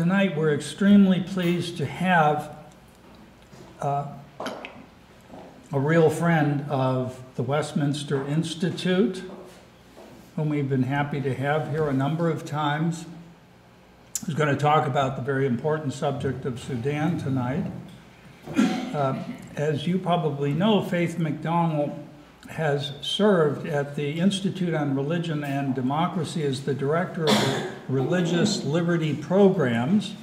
tonight we're extremely pleased to have a real friend of the Westminster Institute, whom we've been happy to have here a number of times, who's going to talk about the very important subject of Sudan tonight. As you probably know, Faith McDonnell has served at the Institute on Religion and Democracy as the director of the Religious Liberty Programs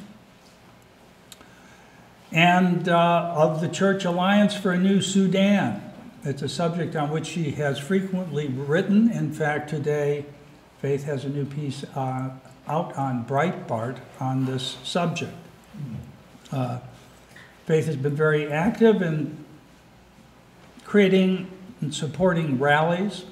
and of the Church Alliance for a New Sudan. It's a subject on which she has frequently written. In fact, today, Faith has a new piece out on Breitbart on this subject. Faith has been very active in creating and supporting rallies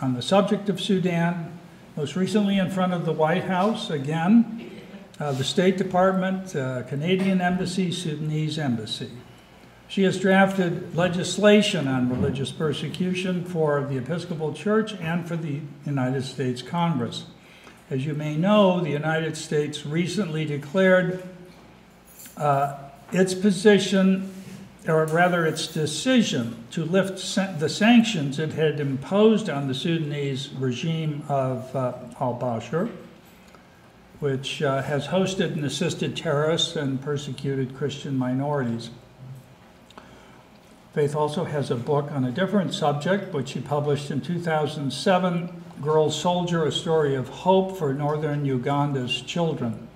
on the subject of Sudan, most recently in front of the White House, again, the State Department, Canadian Embassy, Sudanese Embassy. She has drafted legislation on religious persecution for the Episcopal Church and for the United States Congress. As you may know, the United States recently declared its position, or rather its decision, to lift the sanctions it had imposed on the Sudanese regime of al-Bashir, which has hosted and assisted terrorists and persecuted Christian minorities. Faith also has a book on a different subject, which she published in 2007, Girl Soldier, A Story of Hope for Northern Uganda's Children.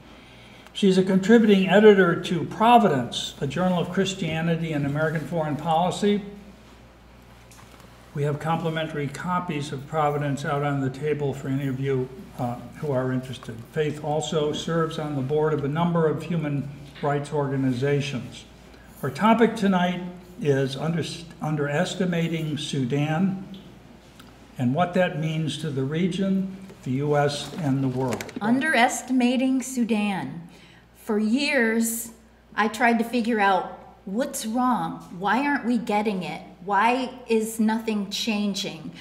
She's a contributing editor to Providence, a journal of Christianity and American foreign policy. We have complimentary copies of Providence out on the table for any of you who are interested. Faith also serves on the board of a number of human rights organizations. Our topic tonight is underestimating Sudan and what that means to the region, the U.S., and the world. Underestimating Sudan. For years, I tried to figure out what's wrong. Why aren't we getting it? Why is nothing changing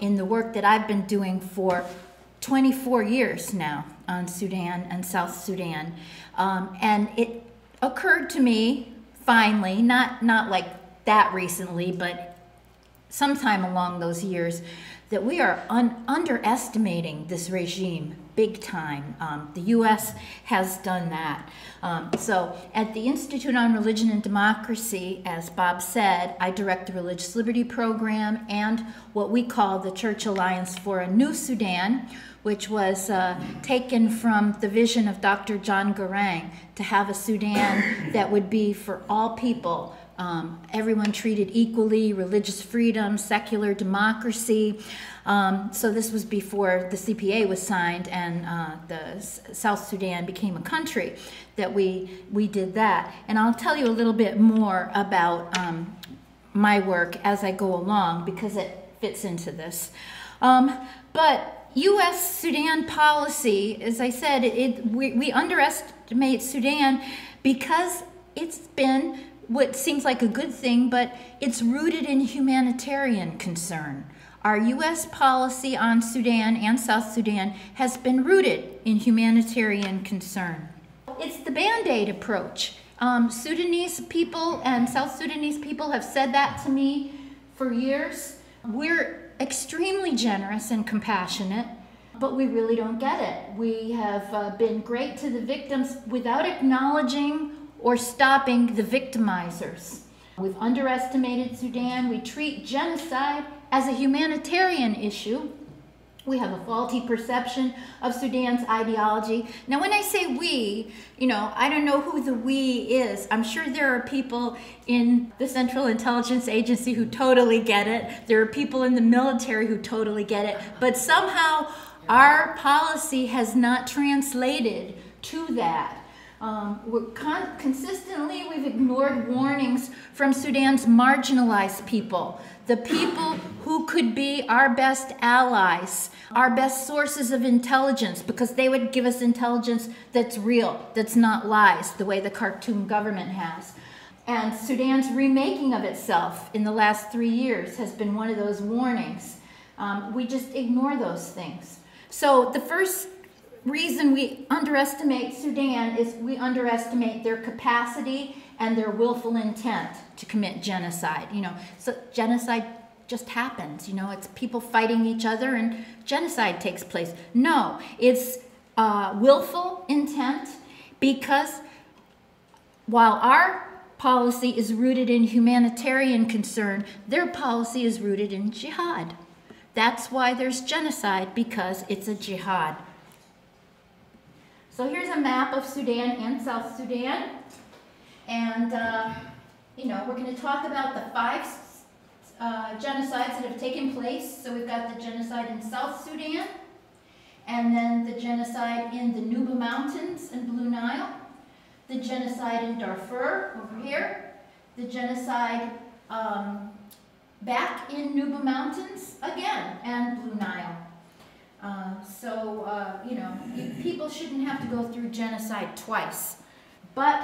in the work that I've been doing for 24 years now on Sudan and South Sudan? And it occurred to me, finally, not like that recently, but sometime along those years, that we are underestimating this regime big time. The U.S. has done that. So at the Institute on Religion and Democracy, as Bob said, I direct the Religious Liberty Program and what we call the Church Alliance for a New Sudan, which was taken from the vision of Dr. John Garang to have a Sudan that would be for all people, everyone treated equally, religious freedom, secular democracy. So this was before the CPA was signed and the South Sudan became a country that we did that. And I'll tell you a little bit more about my work as I go along because it fits into this. But U.S. Sudan policy, as I said, we underestimate Sudan because it's been what seems like a good thing, but it's rooted in humanitarian concern. Our U.S. policy on Sudan and South Sudan has been rooted in humanitarian concern. It's the Band-Aid approach. Sudanese people and South Sudanese people have said that to me for years. We're extremely generous and compassionate, but we really don't get it. We have been great to the victims without acknowledging or stopping the victimizers. We've underestimated Sudan. We treat genocide as a humanitarian issue. We have a faulty perception of Sudan's ideology. Now, when I say we, I don't know who the we is. I'm sure there are people in the Central Intelligence Agency who totally get it. There are people in the military who totally get it. But somehow our policy has not translated to that. Consistently, we've ignored warnings from Sudan's marginalized people, the people who could be our best allies, our best sources of intelligence, because they would give us intelligence that's real, that's not lies, the way the Khartoum government has. And Sudan's remaking of itself in the last 3 years has been one of those warnings. We just ignore those things. So the first reason we underestimate Sudan is we underestimate their capacity and their willful intent to commit genocide. You know, so genocide just happens. You know, it's people fighting each other and genocide takes place. No, it's willful intent, because while our policy is rooted in humanitarian concern, their policy is rooted in jihad. That's why there's genocide, because it's a jihad. So here's a map of Sudan and South Sudan. And, you know, we're going to talk about the 5 genocides that have taken place. So we've got the genocide in South Sudan, and then the genocide in the Nuba Mountains and Blue Nile, the genocide in Darfur over here, the genocide back in Nuba Mountains again, and Blue Nile. You know, people shouldn't have to go through genocide twice. But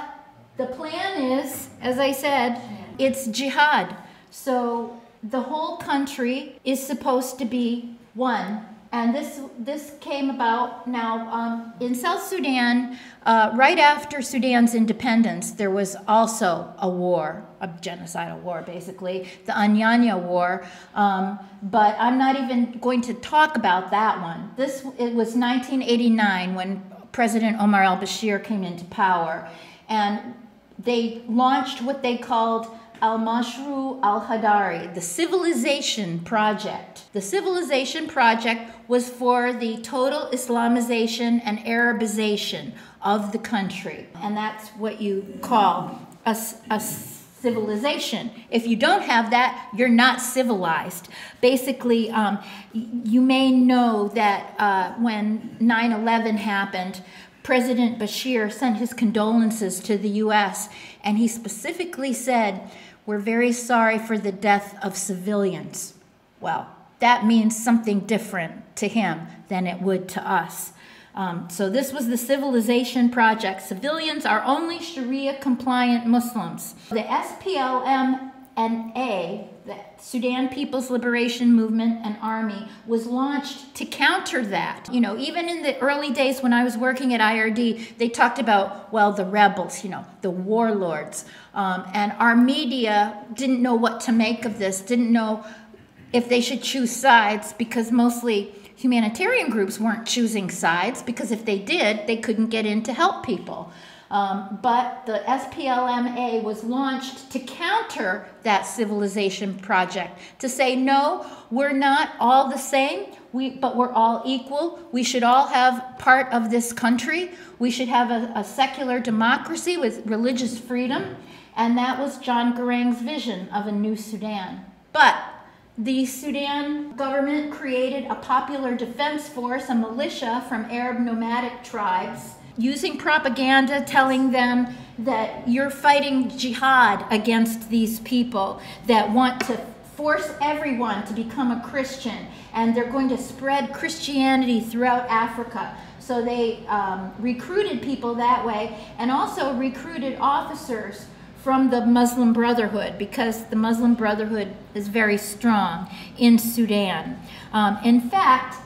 the plan is, as I said, it's jihad. So the whole country is supposed to be one. And this came about now in South Sudan, right after Sudan's independence. There was also a war, a genocidal war, basically, the Anyanya War. But I'm not even going to talk about that one. It was 1989 when President Omar al-Bashir came into power, and they launched what they called Al-Mashru al-Hadari, the Civilization Project. The Civilization Project was for the total Islamization and Arabization of the country. And that's what you call a civilization. If you don't have that, you're not civilized. Basically, you may know that when 9/11 happened, President Bashir sent his condolences to the U.S., and he specifically said, "We're very sorry for the death of civilians." Well, that means something different to him than it would to us. So this was the Civilization Project. Civilians are only Sharia-compliant Muslims. The SPLM-NA, the Sudan People's Liberation Movement and Army, was launched to counter that. You know, even in the early days when I was working at IRD, they talked about, well, the rebels, you know, the warlords. And our media didn't know what to make of this, didn't know if they should choose sides, because mostly humanitarian groups weren't choosing sides, because if they did, they couldn't get in to help people. But the SPLMA was launched to counter that civilization project, to say, no, we're not all the same, but we're all equal. We should all have part of this country. We should have a secular democracy with religious freedom. And that was John Garang's vision of a new Sudan. But the Sudan government created a popular defense force, a militia from Arab nomadic tribes, using propaganda telling them that you're fighting jihad against these people that want to force everyone to become a Christian, and they're going to spread Christianity throughout Africa. So they recruited people that way, and also recruited officers from the Muslim Brotherhood, because the Muslim Brotherhood is very strong in Sudan. In fact,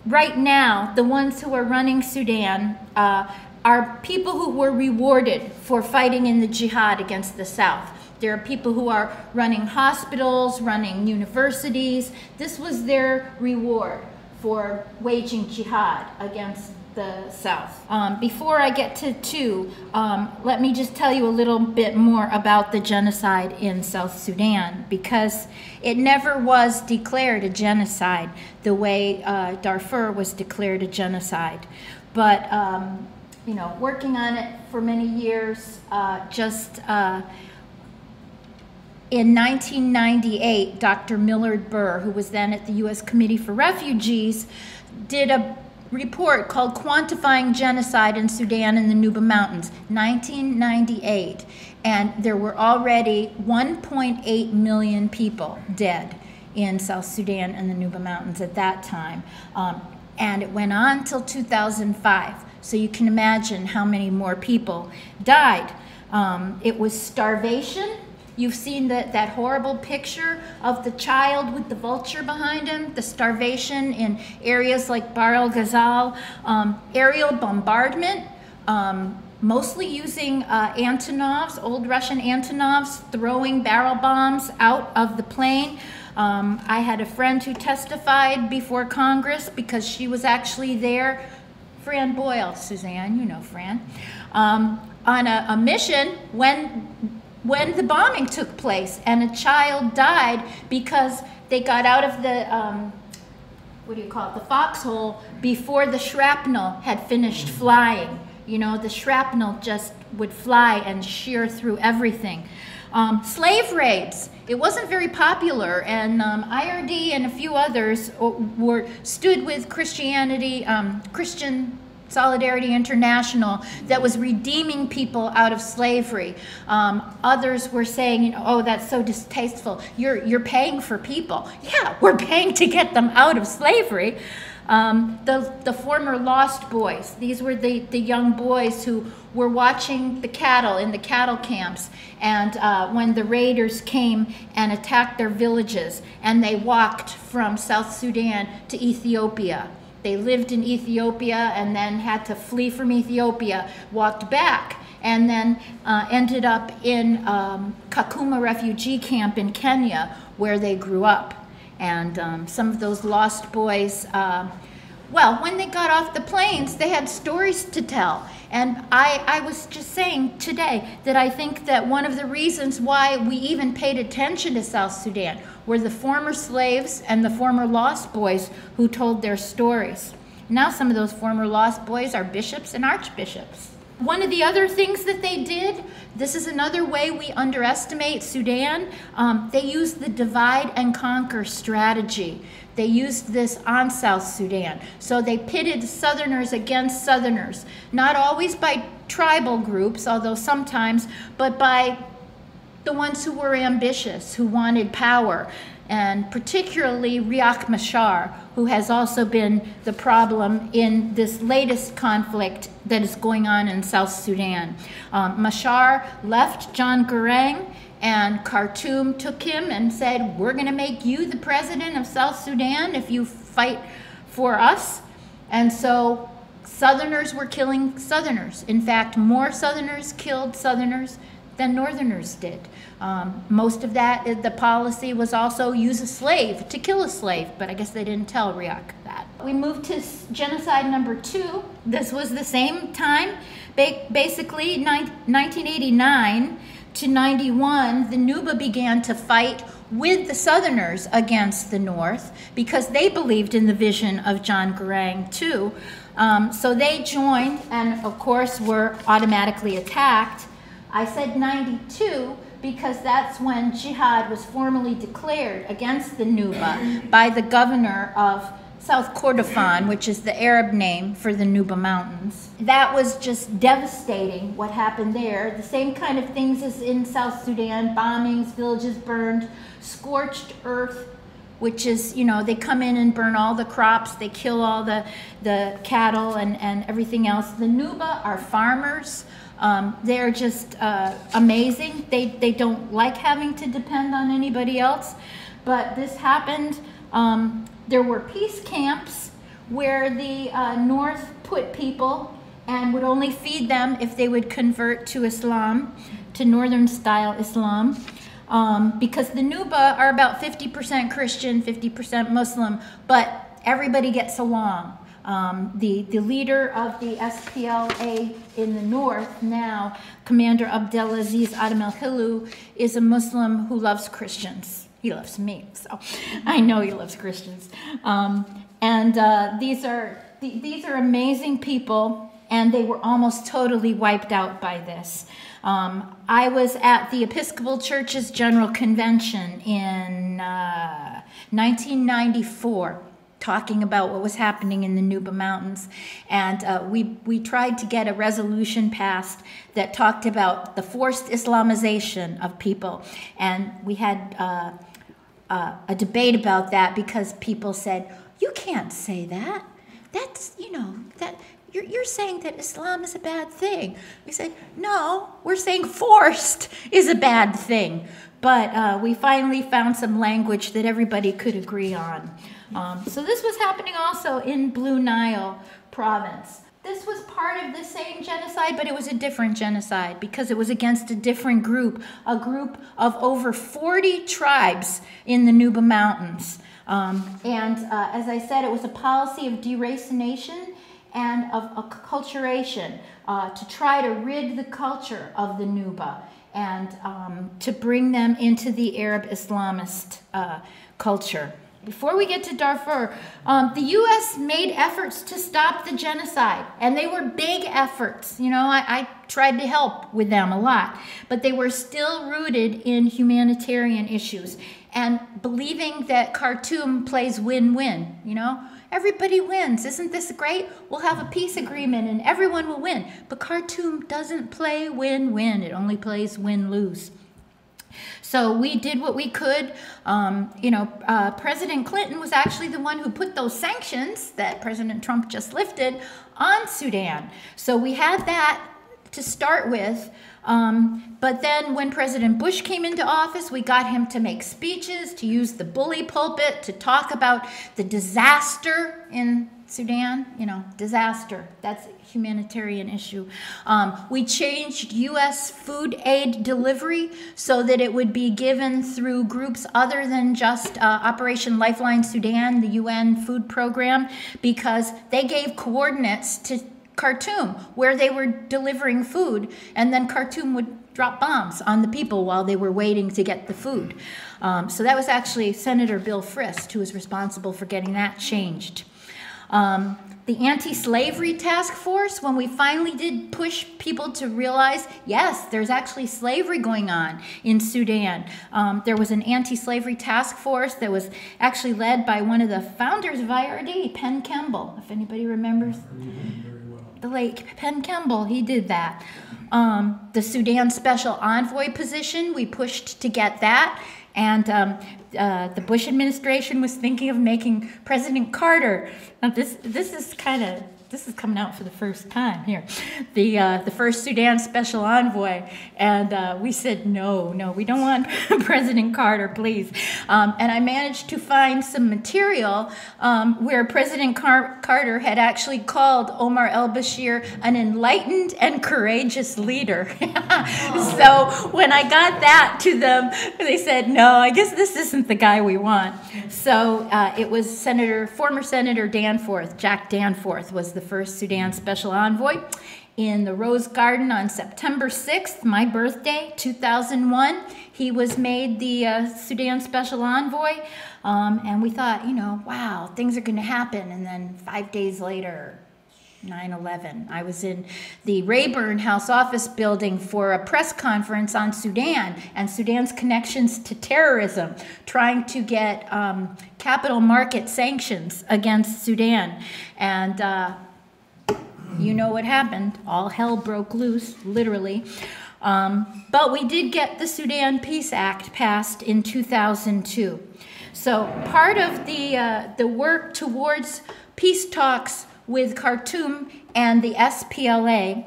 right now, the ones who are running Sudan are people who were rewarded for fighting in the jihad against the South. There are people who are running hospitals, running universities. This was their reward for waging jihad against the South. Before I get to 2, let me just tell you a little bit more about the genocide in South Sudan, because it never was declared a genocide the way Darfur was declared a genocide. But, you know, working on it for many years, in 1998, Dr. Millard Burr, who was then at the U.S. Committee for Refugees, did a report called Quantifying Genocide in Sudan and the Nuba Mountains, 1998. And there were already 1.8 million people dead in South Sudan and the Nuba Mountains at that time. And it went on till 2005. So you can imagine how many more people died. It was starvation. You've seen that horrible picture of the child with the vulture behind him, the starvation in areas like Bahr el-Ghazal, aerial bombardment, mostly using Antonovs, old Russian Antonovs, throwing barrel bombs out of the plane. I had a friend who testified before Congress because she was actually there. Fran Boyle, Suzanne, you know Fran, on a mission when the bombing took place, and a child died because they got out of the, what do you call it, the foxhole before the shrapnel had finished flying. You know, the shrapnel just would fly and shear through everything. Slave raids, it wasn't very popular, and IRD and a few others stood with Christianity, Christian Solidarity International, that was redeeming people out of slavery. Others were saying, you know, oh, that's so distasteful. You're paying for people. Yeah, we're paying to get them out of slavery. The former Lost Boys, these were the young boys who were watching the cattle in the cattle camps, and when the raiders came and attacked their villages, and they walked from South Sudan to Ethiopia. They lived in Ethiopia and then had to flee from Ethiopia, walked back, and then ended up in Kakuma refugee camp in Kenya, where they grew up. And some of those lost boys, well, when they got off the planes, they had stories to tell. And I was just saying today that I think that one of the reasons why we even paid attention to South Sudan were the former slaves and the former lost boys who told their stories. Now some of those former lost boys are bishops and archbishops. One of the other things that they did, this is another way we underestimate Sudan, they used the divide and conquer strategy. They used this on South Sudan. So they pitted Southerners against Southerners, not always by tribal groups, although sometimes, but by the ones who were ambitious, who wanted power, and particularly Riek Machar, who has also been the problem in this latest conflict that is going on in South Sudan. Machar left John Garang, and Khartoum took him and said, we're going to make you the president of South Sudan if you fight for us. And so Southerners were killing Southerners. In fact, more Southerners killed Southerners than Northerners did. Most of that, the policy was also use a slave to kill a slave, but I guess they didn't tell Riek that. We moved to genocide number 2. This was the same time, basically 1989 to 91, the Nuba began to fight with the Southerners against the North because they believed in the vision of John Garang too. So they joined and of course were automatically attacked. I said 92 because that's when jihad was formally declared against the Nuba by the governor of South Kordofan, which is the Arab name for the Nuba Mountains. That was just devastating, what happened there. The same kind of things as in South Sudan, bombings, villages burned, scorched earth, which is, you know, they come in and burn all the crops, they kill all the cattle and everything else. The Nuba are farmers. They're just amazing. They don't like having to depend on anybody else, but this happened. There were peace camps where the North put people and would only feed them if they would convert to Islam, to Northern-style Islam, because the Nuba are about 50% Christian, 50% Muslim, but everybody gets along. The leader of the SPLA in the north now, Commander Abdelaziz Adam el-Hilu, is a Muslim who loves Christians. He loves me, so I know he loves Christians. These are amazing people, and they were almost totally wiped out by this. I was at the Episcopal Church's General Convention in 1994, talking about what was happening in the Nuba Mountains, and we tried to get a resolution passed that talked about the forced Islamization of people, and we had a debate about that because people said, you can't say that. That's, you know, that you're saying that Islam is a bad thing. We said, no, we're saying forced is a bad thing. But we finally found some language that everybody could agree on. So this was happening also in Blue Nile province. This was part of the same genocide, but it was a different genocide because it was against a different group, a group of over 40 tribes in the Nuba Mountains. As I said, it was a policy of deracination and of acculturation to try to rid the culture of the Nuba and to bring them into the Arab Islamist culture. Before we get to Darfur, the U.S. made efforts to stop the genocide, and they were big efforts. You know, I tried to help with them a lot, but they were still rooted in humanitarian issues and believing that Khartoum plays win-win, you know. Everybody wins. Isn't this great? We'll have a peace agreement and everyone will win. But Khartoum doesn't play win-win. It only plays win-lose. So we did what we could. President Clinton was actually the one who put those sanctions that President Trump just lifted on Sudan. So we had that to start with. But then when President Bush came into office, we got him to make speeches, to use the bully pulpit, to talk about the disaster in Sudan, you know, disaster. That's a humanitarian issue. We changed U.S. food aid delivery so that it would be given through groups other than just Operation Lifeline Sudan, the UN food program, because they gave coordinates to Khartoum where they were delivering food, and then Khartoum would drop bombs on the people while they were waiting to get the food. So that was actually Senator Bill Frist who was responsible for getting that changed. The anti-slavery task force, when we finally did push people to realize, yes, there's actually slavery going on in Sudan. There was an anti-slavery task force that was actually led by one of the founders of IRD, Penn Kemble, if anybody remembers. The late Penn Kemble, he did that. The Sudan Special Envoy position, we pushed to get that. And the Bush administration was thinking of making President Carter. Now this is coming out for the first time here. The first Sudan Special Envoy, and we said no, we don't want President Carter, please. And I managed to find some material where President Carter had actually called Omar al-Bashir an enlightened and courageous leader. So when I got that to them, they said, no, I guess this isn't the guy we want. So it was former Senator Danforth, Jack Danforth, was the first Sudan Special Envoy in the Rose Garden on September 6th, my birthday, 2001. He was made the Sudan Special Envoy, and we thought, you know, wow, things are going to happen. And then 5 days later, 9/11. I was in the Rayburn House Office building for a press conference on Sudan and Sudan's connections to terrorism, trying to get capital market sanctions against Sudan. And you know what happened. All hell broke loose, literally. But we did get the Sudan Peace Act passed in 2002. So part of the work towards peace talks with Khartoum and the SPLM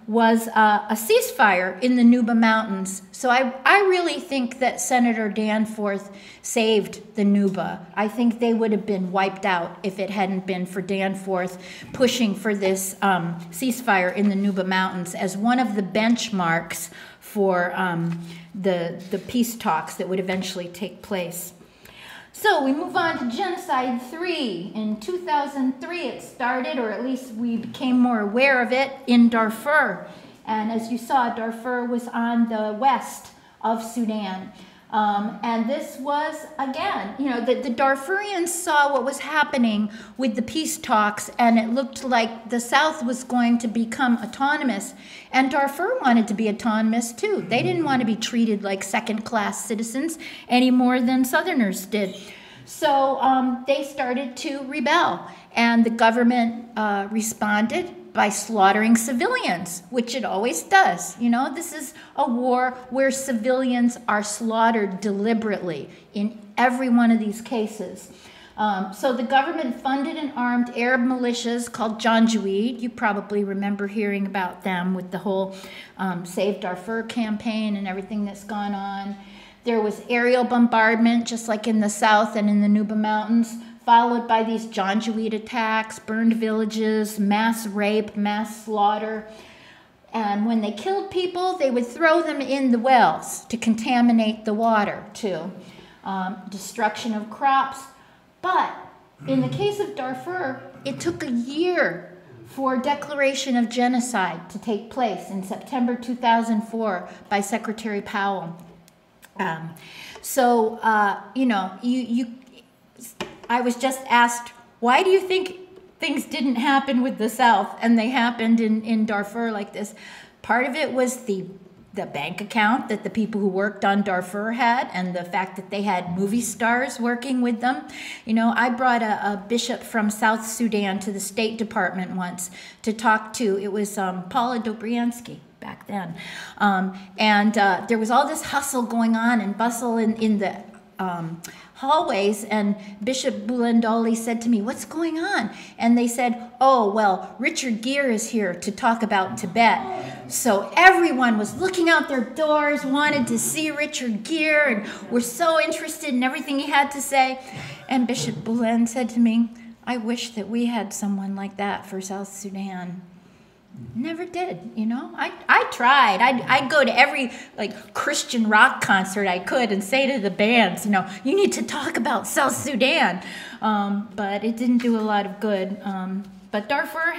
was a ceasefire in the Nuba Mountains. So I really think that Senator Danforth saved the Nuba. I think they would have been wiped out if it hadn't been for Danforth pushing for this ceasefire in the Nuba Mountains as one of the benchmarks for the peace talks that would eventually take place. So we move on to Genocide 3. In 2003 it started, or at least we became more aware of it, in Darfur. And as you saw, Darfur was on the west of Sudan. And this was, again, you know, the Darfurians saw what was happening with the peace talks, and it looked like the South was going to become autonomous. And Darfur wanted to be autonomous too. They didn't want to be treated like second-class citizens any more than Southerners did. So they started to rebel, and the government responded by slaughtering civilians, which it always does. You know, this is a war where civilians are slaughtered deliberately in every one of these cases. So the government funded and armed Arab militias called Janjaweed. You probably remember hearing about them with the whole Save Darfur campaign and everything that's gone on. There was aerial bombardment, just like in the south and in the Nuba Mountains, followed by these Janjaweed attacks, burned villages, mass rape, mass slaughter. And when they killed people, they would throw them in the wells to contaminate the water too. Destruction of crops. But in the case of Darfur, it took a year for declaration of genocide to take place in September 2004 by Secretary Powell. You know, I was just asked, why do you think things didn't happen with the South and they happened in Darfur like this? Part of it was the bank account that the people who worked on Darfur had, and the fact that they had movie stars working with them. You know, I brought a bishop from South Sudan to the State Department once to talk to, it was Paula Dobriansky back then. There was all this hustle going on and bustle in the hallways, and Bishop Bulendoli said to me, "What's going on?" And they said, "Oh, well, Richard Gere is here to talk about Tibet." So everyone was looking out their doors, wanted to see Richard Gere, and were so interested in everything he had to say. And Bishop Bulend said to me, "I wish that we had someone like that for South Sudan." Never did, you know. I tried. I'd go to every Christian rock concert I could and say to the bands, you know, you need to talk about South Sudan. But it didn't do a lot of good. But Darfur,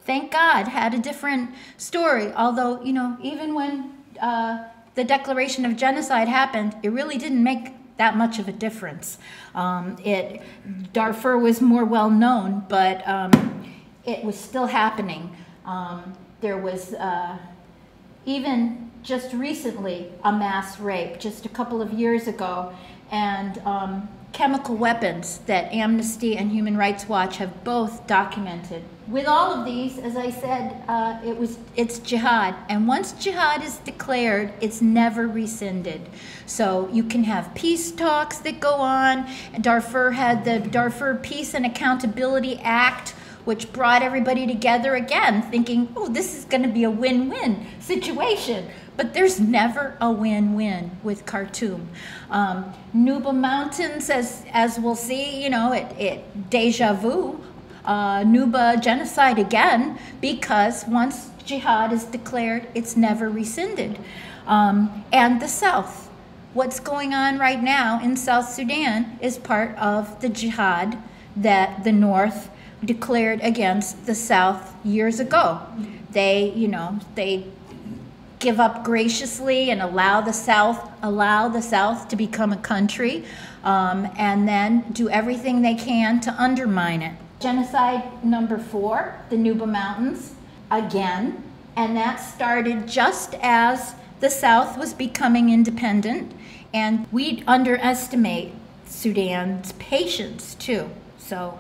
thank God, had a different story. Although, you know, even when the declaration of genocide happened, it really didn't make that much of a difference. Darfur was more well known, but it was still happening. There was even just recently a mass rape, just a couple of years ago, and chemical weapons that Amnesty and Human Rights Watch have both documented. With all of these, as I said, it's jihad, and once jihad is declared, it's never rescinded. So you can have peace talks that go on. Darfur had the Darfur Peace and Accountability Act, which brought everybody together again, thinking, oh, this is going to be a win-win situation. But there's never a win-win with Khartoum. Nuba Mountains, as we'll see, you know, it deja vu, Nuba genocide again, because once jihad is declared, it's never rescinded. And the South, what's going on right now in South Sudan is part of the jihad that the North declared against the South years ago. They, you know, they give up graciously and allow the South to become a country, and then do everything they can to undermine it. Genocide number 4, the Nuba Mountains, again, and that started just as the South was becoming independent, and we underestimate Sudan's patience too. So,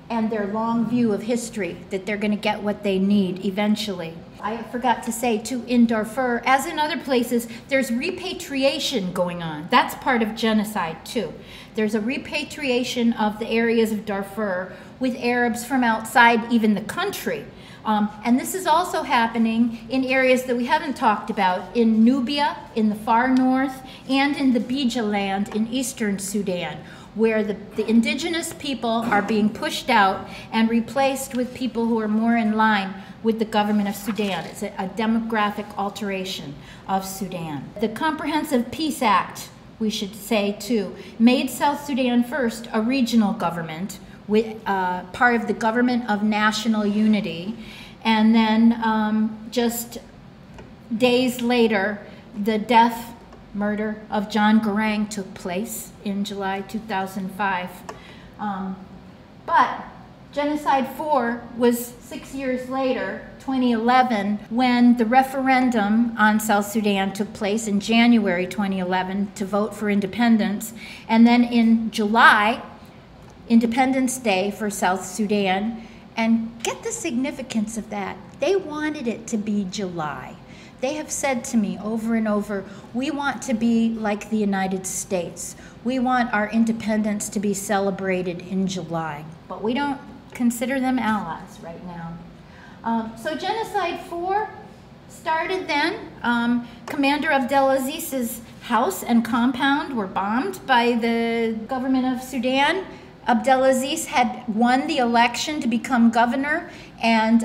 and their long view of history, that they're going to get what they need eventually. I forgot to say too, in Darfur, as in other places, there's repatriation going on. That's part of genocide too. There's a repatriation of the areas of Darfur with Arabs from outside even the country. And this is also happening in areas that we haven't talked about, in Nubia, in the far north, and in the Bija land in eastern Sudan, where the indigenous people are being pushed out and replaced with people who are more in line with the government of Sudan. It's a demographic alteration of Sudan. The Comprehensive Peace Act, we should say too, made South Sudan first a regional government, with part of the government of national unity, and then just days later, the murder of John Garang took place in July 2005. But Genocide 4 was 6 years later, 2011, when the referendum on South Sudan took place in January 2011 to vote for independence. And then in July, Independence Day for South Sudan. And get the significance of that. They wanted it to be July. They have said to me over and over, we want to be like the United States. we want our independence to be celebrated in July, but we don't consider them allies right now. So Genocide 4 started then. Commander Abdelaziz's house and compound were bombed by the government of Sudan. Abdelaziz had won the election to become governor and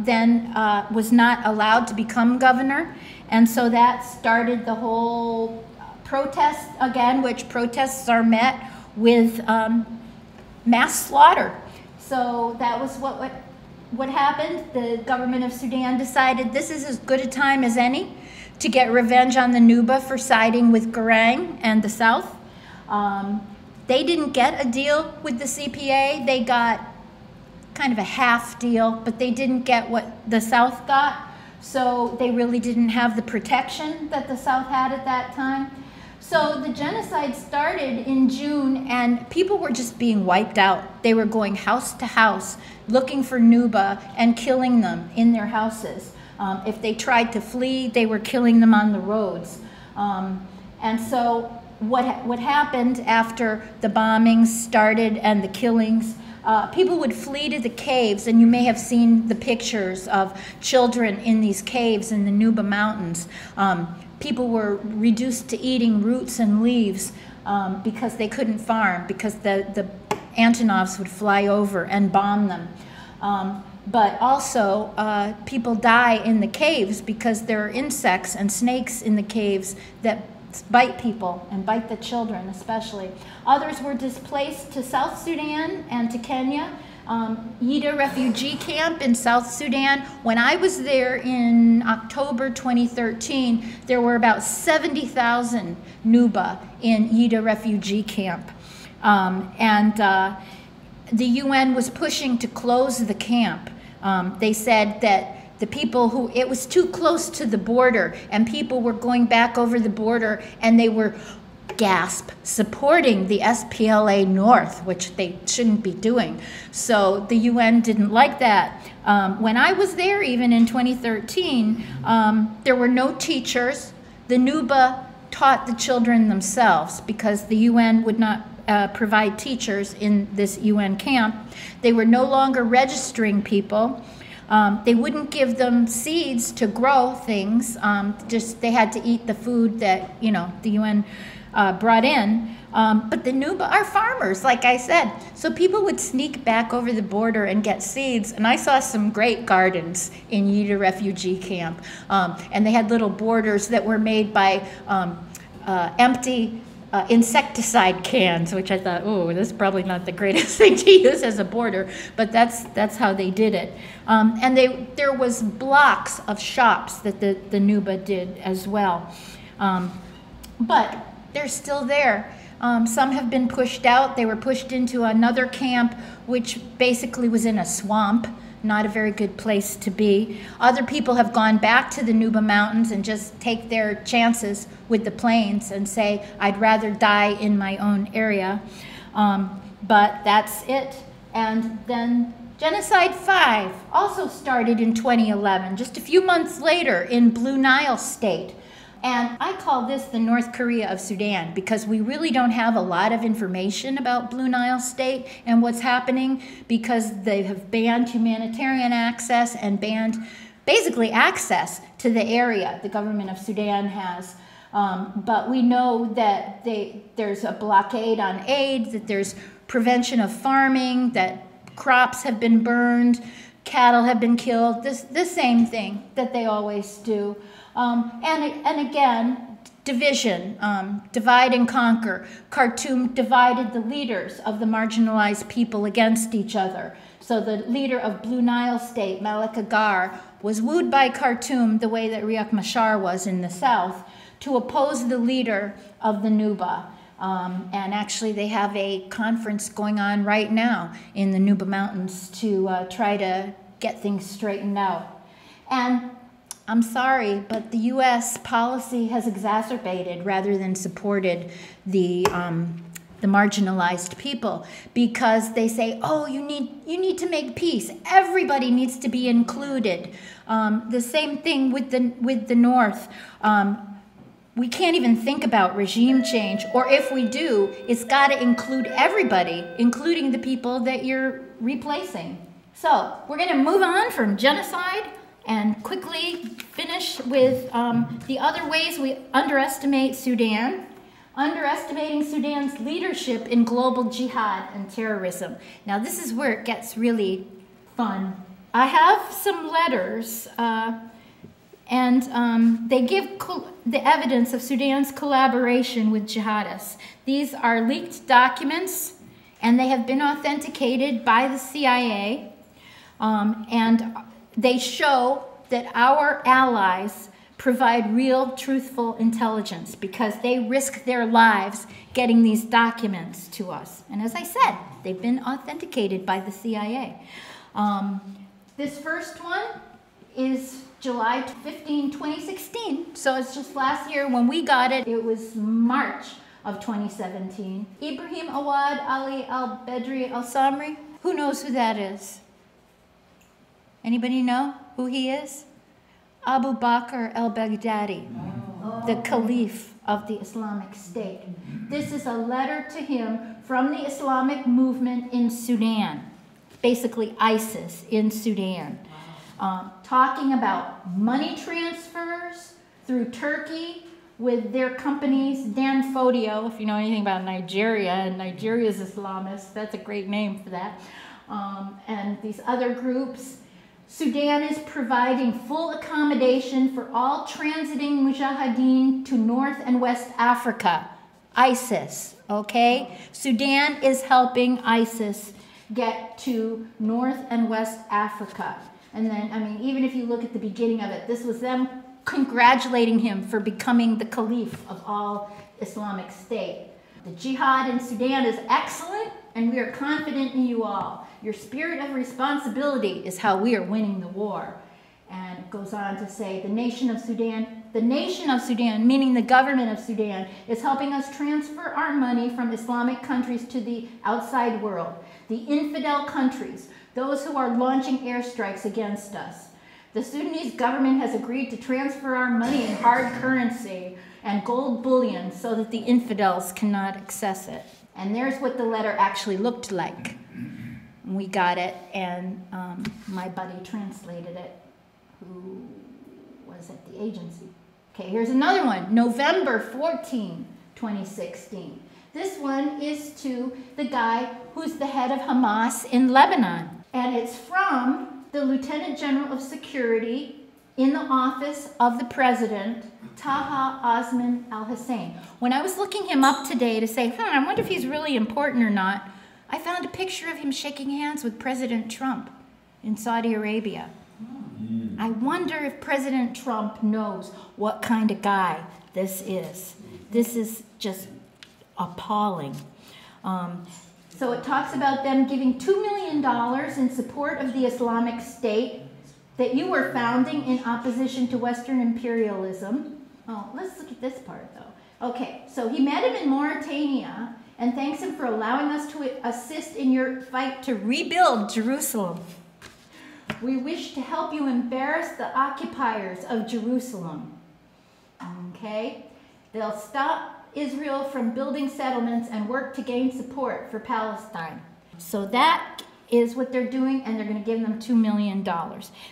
then was not allowed to become governor. And so that started the whole protest again, which protests are met with mass slaughter. So that was what happened. The government of Sudan decided this is as good a time as any to get revenge on the Nuba for siding with Garang and the South. They didn't get a deal with the CPA. They got kind of a half deal, but they didn't get what the South got. So they really didn't have the protection that the South had at that time. So the genocide started in June, and people were just being wiped out. They were going house to house, looking for Nuba and killing them in their houses. If they tried to flee, they were killing them on the roads. And so what happened after the bombings started and the killings, people would flee to the caves, and you may have seen the pictures of children in these caves in the Nuba Mountains. People were reduced to eating roots and leaves because they couldn't farm, because the Antonovs would fly over and bomb them. But also, people die in the caves because there are insects and snakes in the caves that bite people and bite the children especially. Others were displaced to South Sudan and to Kenya. Yida refugee camp in South Sudan. When I was there in October 2013, there were about 70,000 Nuba in Yida refugee camp. The UN was pushing to close the camp. They said that the people who, it was too close to the border, and people were going back over the border, and they were, gasp, supporting the SPLA North, which they shouldn't be doing. So the UN didn't like that. When I was there, even in 2013, there were no teachers. The Nuba taught the children themselves because the UN would not provide teachers in this UN camp. They were no longer registering people. They wouldn't give them seeds to grow things. Just they had to eat the food that, you know, the UN brought in. But the Nuba are farmers, like I said. So people would sneak back over the border and get seeds. And I saw some great gardens in Yida refugee camp. And they had little borders that were made by empty insecticide cans, which I thought, oh, this is probably not the greatest thing to use as a border, but that's how they did it. And there was blocks of shops that the Nuba did as well. But they're still there. Some have been pushed out. They were pushed into another camp, which basically was in a swamp. Not a very good place to be. Other people have gone back to the Nuba Mountains and just take their chances with the plains and say, I'd rather die in my own area. But that's it. And then Genocide 5 also started in 2011, just a few months later in Blue Nile State. And I call this the North Korea of Sudan because we really don't have a lot of information about Blue Nile State and what's happening because they have banned humanitarian access and banned basically access to the area the government of Sudan has. But we know that there's a blockade on aid, that there's prevention of farming, that crops have been burned, cattle have been killed, the same thing that they always do. And again, division, divide and conquer. Khartoum divided the leaders of the marginalized people against each other. So the leader of Blue Nile State, Malik Agar, was wooed by Khartoum the way that Riek Machar was in the south to oppose the leader of the Nuba. And actually they have a conference going on right now in the Nuba Mountains to try to get things straightened out. And I'm sorry, but the U.S. policy has exacerbated rather than supported the marginalized people because they say, oh, you need to make peace. Everybody needs to be included. The same thing with the North. we can't even think about regime change, or if we do, it's got to include everybody, including the people that you're replacing. So we're going to move on from genocide and quickly finish with the other ways we underestimate Sudan. Underestimating Sudan's leadership in global jihad and terrorism. Now this is where it gets really fun. I have some letters and they give the evidence of Sudan's collaboration with jihadists. These are leaked documents and they have been authenticated by the CIA, and they show that our allies provide real, truthful intelligence because they risk their lives getting these documents to us. And as I said, they've been authenticated by the CIA. This first one is July 15, 2016. So it's just last year. When we got it, it was March of 2017. Ibrahim Awad Ali al-Bedri al-Samri. Who knows who that is? Anybody know who he is? Abu Bakr al-Baghdadi, the Caliph of the Islamic State. This is a letter to him from the Islamic movement in Sudan, basically ISIS in Sudan, talking about money transfers through Turkey with their companies, Dan Fodio, if you know anything about Nigeria, and Nigeria's Islamists, that's a great name for that, and these other groups. Sudan is providing full accommodation for all transiting mujahideen to North and West Africa, ISIS, okay? Sudan is helping ISIS get to North and West Africa. And then, I mean, even if you look at the beginning of it, this was them congratulating him for becoming the Caliph of all Islamic State. The jihad in Sudan is excellent, and we are confident in you all. Your spirit of responsibility is how we are winning the war. And it goes on to say, the nation of Sudan, meaning the government of Sudan, is helping us transfer our money from Islamic countries to the outside world, the infidel countries, those who are launching airstrikes against us. The Sudanese government has agreed to transfer our money in hard currency and gold bullion so that the infidels cannot access it. And there's what the letter actually looked like. We got it, and my buddy translated it, who was at the agency. Okay, here's another one, November 14, 2016. This one is to the guy who's the head of Hamas in Lebanon. And it's from the Lieutenant General of Security in the office of the President, Taha Osman al-Hussein. When I was looking him up today to say, I wonder if he's really important or not, I found a picture of him shaking hands with President Trump in Saudi Arabia. I wonder if President Trump knows what kind of guy this is. This is just appalling. So it talks about them giving $2 million in support of the Islamic State that you were founding in opposition to Western imperialism. Oh, let's look at this part though. Okay, so he met him in Mauritania and thanks him for allowing us to assist in your fight to rebuild Jerusalem. We wish to help you embarrass the occupiers of Jerusalem. Okay? They'll stop Israel from building settlements and work to gain support for Palestine. So that is what they're doing, and they're going to give them $2 million.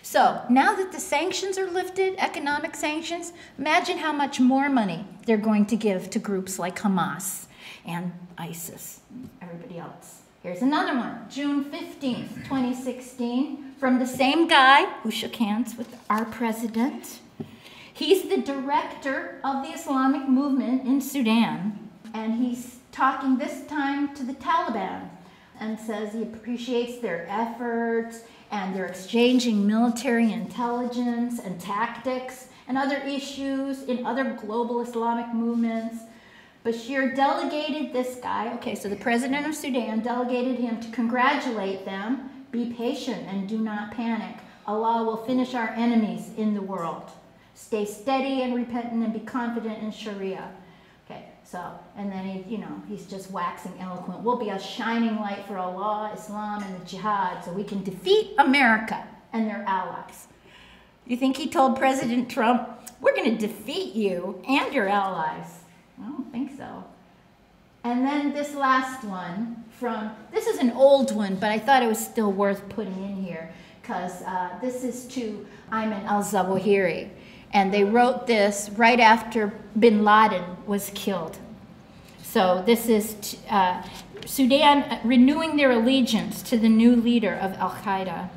So now that the sanctions are lifted, economic sanctions, imagine how much more money they're going to give to groups like Hamas and ISIS, everybody else. Here's another one, June 15th, 2016, from the same guy who shook hands with our president. He's the director of the Islamic movement in Sudan, and he's talking this time to the Taliban and says he appreciates their efforts and they're exchanging military intelligence and tactics and other issues in other global Islamic movements. Bashir delegated this guy, okay, so the president of Sudan delegated him to congratulate them, be patient and do not panic. Allah will finish our enemies in the world. Stay steady and repentant and be confident in Sharia. Okay, so, and then he's just waxing eloquent. We'll be a shining light for Allah, Islam, and the jihad so we can defeat America and their allies. You think he told President Trump, we're going to defeat you and your allies? I don't think so. And then this last one this is an old one, but I thought it was still worth putting in here because this is to Ayman al-Zawahiri. And they wrote this right after bin Laden was killed. So this is Sudan renewing their allegiance to the new leader of Al-Qaeda.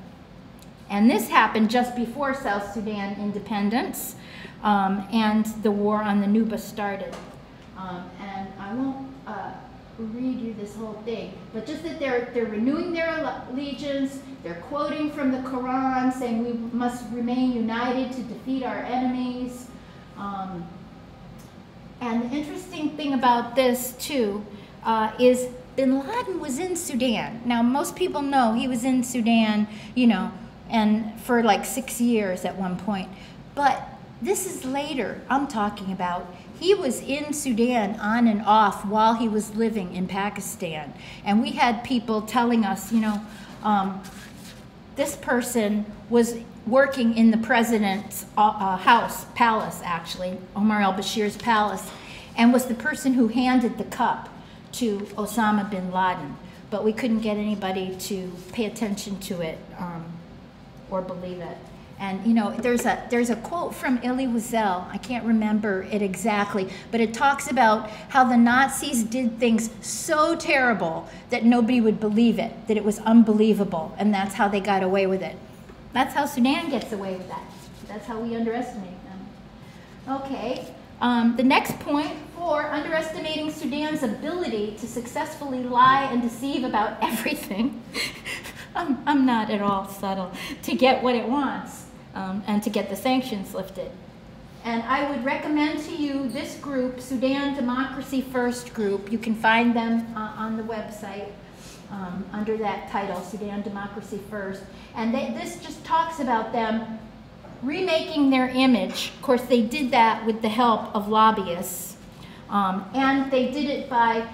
And this happened just before South Sudan independence and the war on the Nuba started. And I won't read you this whole thing, but just that they're renewing their allegiance, they're quoting from the Quran saying we must remain united to defeat our enemies. And the interesting thing about this too is bin Laden was in Sudan. Now most people know he was in Sudan, you know, and for like 6 years at one point. But this is later I'm talking about. He was in Sudan on and off while he was living in Pakistan. And we had people telling us, you know, this person was working in the president's palace, actually, Omar al-Bashir's palace, and was the person who handed the cup to Osama bin Laden. But we couldn't get anybody to pay attention to it or believe it. And you know, there's a quote from Elie Wiesel. I can't remember it exactly, but it talks about how the Nazis did things so terrible that nobody would believe it, that it was unbelievable, and that's how they got away with it. That's how Sudan gets away with that. That's how we underestimate them. Okay, the next point for underestimating Sudan's ability to successfully lie and deceive about everything. I'm not at all subtle, to get what it wants. And to get the sanctions lifted. And I would recommend to you this group, Sudan Democracy First group. You can find them on the website under that title, Sudan Democracy First. And this just talks about them remaking their image. Of course, they did that with the help of lobbyists. And they did it by,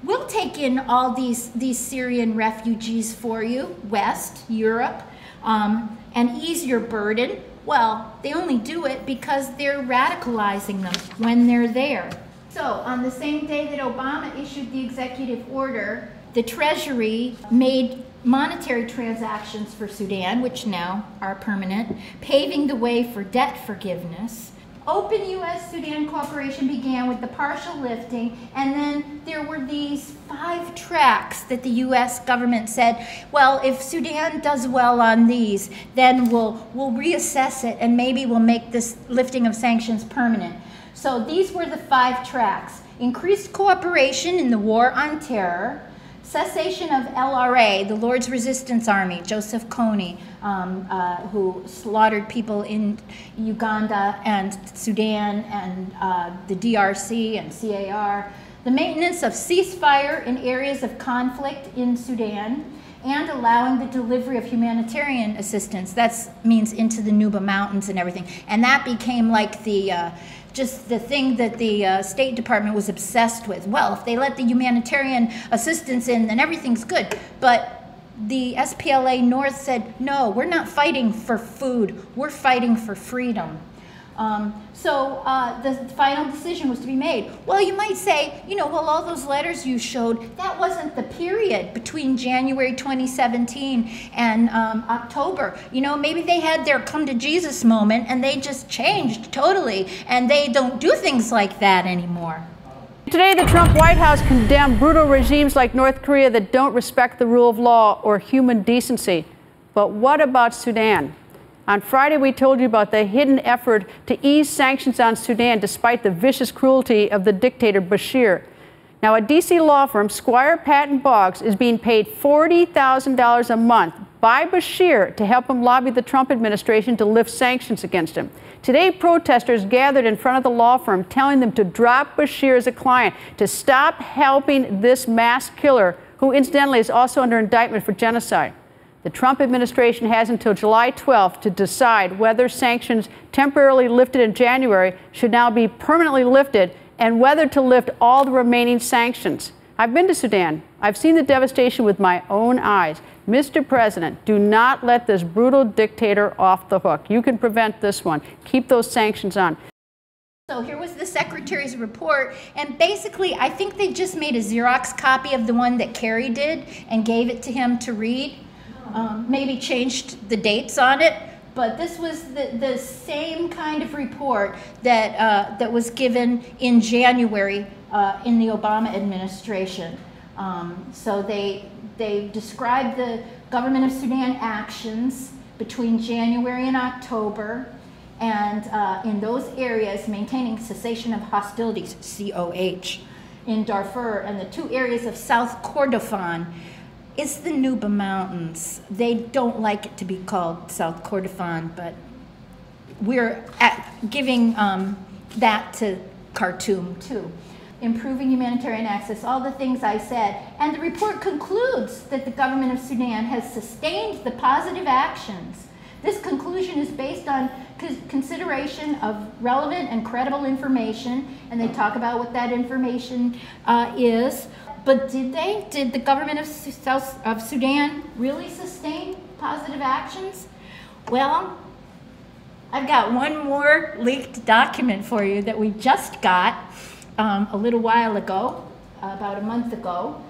we'll take in all these Syrian refugees for you, West, Europe, and ease your burden. Well, they only do it because they're radicalizing them when they're there. So on the same day that Obama issued the executive order, the Treasury made monetary transactions for Sudan, which now are permanent, paving the way for debt forgiveness. Open U.S.-Sudan cooperation began with the partial lifting, and then there were these 5 tracks that the U.S. government said, well, if Sudan does well on these, then we'll reassess it, and maybe we'll make this lifting of sanctions permanent. So these were the 5 tracks. Increased cooperation in the war on terror, cessation of LRA, the Lord's Resistance Army, Joseph Kony, who slaughtered people in Uganda and Sudan and the DRC and CAR, the maintenance of ceasefire in areas of conflict in Sudan, and allowing the delivery of humanitarian assistance. That means into the Nuba Mountains and everything. And that became like the just the thing that the State Department was obsessed with. Well, if they let the humanitarian assistance in, then everything's good. But the SPLA North said, no, we're not fighting for food, we're fighting for freedom. So the final decision was to be made. Well, you might say, you know, well, all those letters you showed, that wasn't the period between January 2017 and October. You know, maybe they had their come to Jesus moment and they just changed totally, and they don't do things like that anymore. Today, the Trump White House condemned brutal regimes like North Korea that don't respect the rule of law or human decency. But what about Sudan? On Friday, we told you about the hidden effort to ease sanctions on Sudan despite the vicious cruelty of the dictator Bashir. Now, a D.C. law firm, Squire Patton Boggs, is being paid $40,000 a month by Bashir to help him lobby the Trump administration to lift sanctions against him. Today, protesters gathered in front of the law firm telling them to drop Bashir as a client, to stop helping this mass killer, who incidentally is also under indictment for genocide. The Trump administration has until July 12th to decide whether sanctions temporarily lifted in January should now be permanently lifted, and whether to lift all the remaining sanctions. I've been to Sudan. I've seen the devastation with my own eyes. Mr. President, do not let this brutal dictator off the hook. You can prevent this one. Keep those sanctions on. So here was the Secretary's report, and basically I think they just made a Xerox copy of the one that Kerry did and gave it to him to read. Maybe changed the dates on it, but this was the same kind of report that, that was given in January in the Obama administration. So they described the government of Sudan actions between January and October, and in those areas maintaining cessation of hostilities, COH, in Darfur, and the two areas of South Kordofan. It's the Nuba Mountains. They don't like it to be called South Kordofan, but we're giving that to Khartoum too. Improving humanitarian access, all the things I said. And the report concludes that the government of Sudan has sustained the positive actions. This conclusion is based on consideration of relevant and credible information, and they talk about what that information is. But did the government of Sudan really sustain positive actions? Well, I've got one more leaked document for you that we just got a little while ago, about a month ago.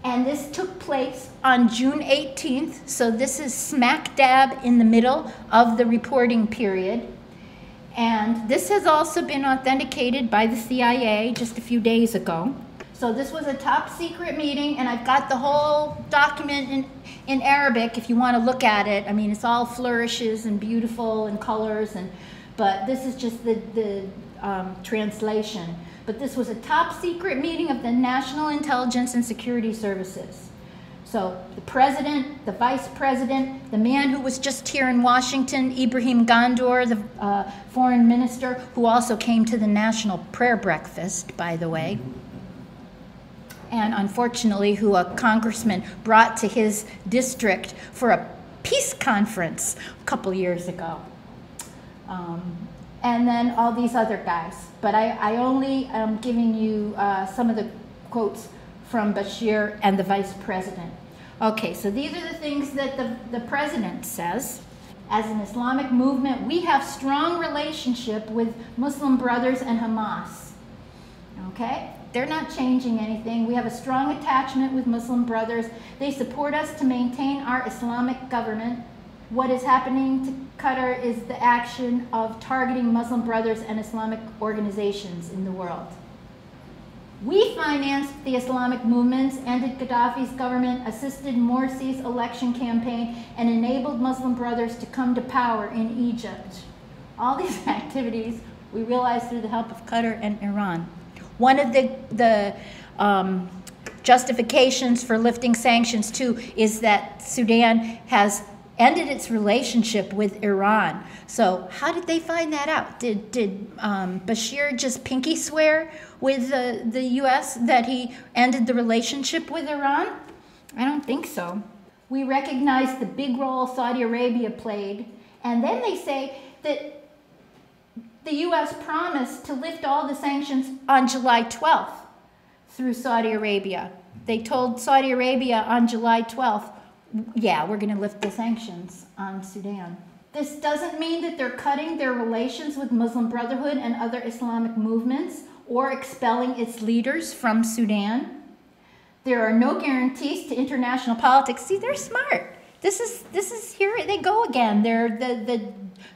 And this took place on June 18th, so this is smack dab in the middle of the reporting period. And this has also been authenticated by the CIA just a few days ago. So this was a top secret meeting, and I've got the whole document in Arabic if you want to look at it. I mean, it's all flourishes and beautiful and colors, but this is just the translation. But this was a top secret meeting of the National Intelligence and Security Services. So the president, the vice president, the man who was just here in Washington, Ibrahim Gondor, the foreign minister, who also came to the National Prayer Breakfast, by the way, and unfortunately who a congressman brought to his district for a peace conference a couple years ago. And then all these other guys. But I only am giving you some of the quotes from Bashir and the vice president. Okay, so these are the things that the president says. As an Islamic movement, we have strong relationship with Muslim Brothers and Hamas. Okay? They're not changing anything. We have a strong attachment with Muslim Brothers. They support us to maintain our Islamic government. What is happening to Qatar is the action of targeting Muslim Brothers and Islamic organizations in the world. We financed the Islamic movements, ended Gaddafi's government, assisted Morsi's election campaign, and enabled Muslim Brothers to come to power in Egypt. All these activities we realized through the help of Qatar and Iran. One of the justifications for lifting sanctions too is that Sudan has ended its relationship with Iran. So how did they find that out? Did Bashir just pinky swear with the US that he ended the relationship with Iran? I don't think so. We recognize the big role Saudi Arabia played, and then they say that the US promised to lift all the sanctions on July 12th through Saudi Arabia. They told Saudi Arabia on July 12th, yeah, we're going to lift the sanctions on Sudan. This doesn't mean that they're cutting their relations with Muslim Brotherhood and other Islamic movements or expelling its leaders from Sudan. There are no guarantees to international politics. See, they're smart. This is here they go again. They're the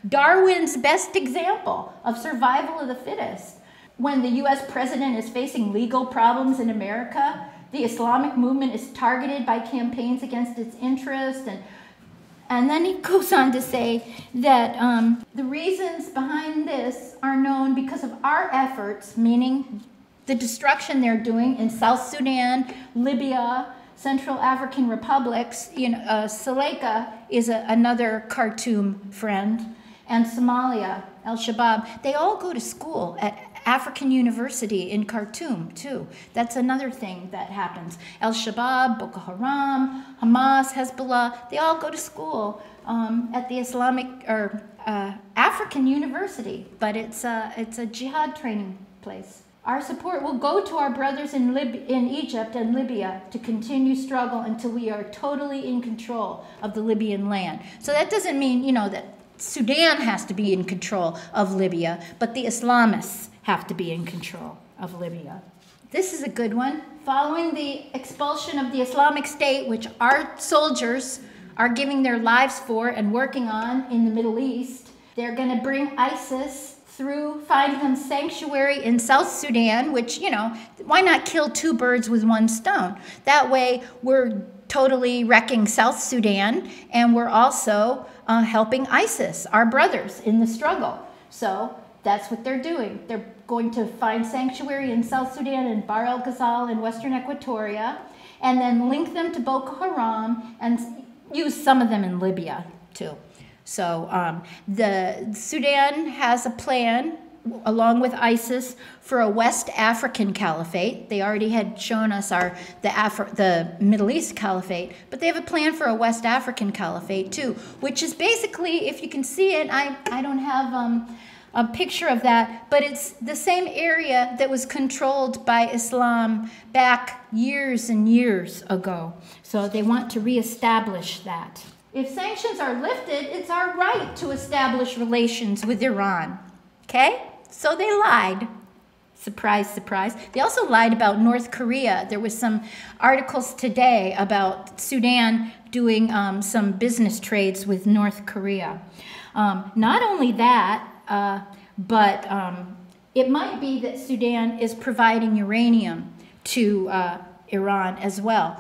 Darwin's best example of survival of the fittest. When the US president is facing legal problems in America, the Islamic movement is targeted by campaigns against its interests, and then he goes on to say that the reasons behind this are known because of our efforts, meaning the destruction they're doing in South Sudan, Libya, Central African republics. You know, Saleka is another Khartoum friend, and Somalia, Al-Shabaab. They all go to school at African University in Khartoum, too. That's another thing that happens. Al-Shabaab, Boko Haram, Hamas, Hezbollah, they all go to school at the Islamic or African University, but it's a jihad training place. Our support will go to our brothers in Egypt and Libya to continue struggle until we are totally in control of the Libyan land. So that doesn't mean, that Sudan has to be in control of Libya, but the Islamists have to be in control of Libya. This is a good one. Following the expulsion of the Islamic State, which our soldiers are giving their lives for and working on in the Middle East, they're going to bring ISIS through, find them sanctuary in South Sudan, which, why not kill two birds with one stone? That way we're totally wrecking South Sudan, and we're also helping ISIS, our brothers, in the struggle. So that's what they're doing. They're going to find sanctuary in South Sudan and Bahr el-Ghazal in Western Equatoria, and then link them to Boko Haram and use some of them in Libya too. So the Sudan has a plan, along with ISIS, for a West African caliphate. They already had shown us the Middle East caliphate, but they have a plan for a West African caliphate too, which is basically, if you can see it, I don't have a picture of that, but it's the same area that was controlled by Islam back years and years ago. So they want to reestablish that. If sanctions are lifted, it's our right to establish relations with Iran. Okay? So they lied. Surprise, surprise. They also lied about North Korea. There was some articles today about Sudan doing some business trades with North Korea. Not only that, but it might be that Sudan is providing uranium to Iran as well.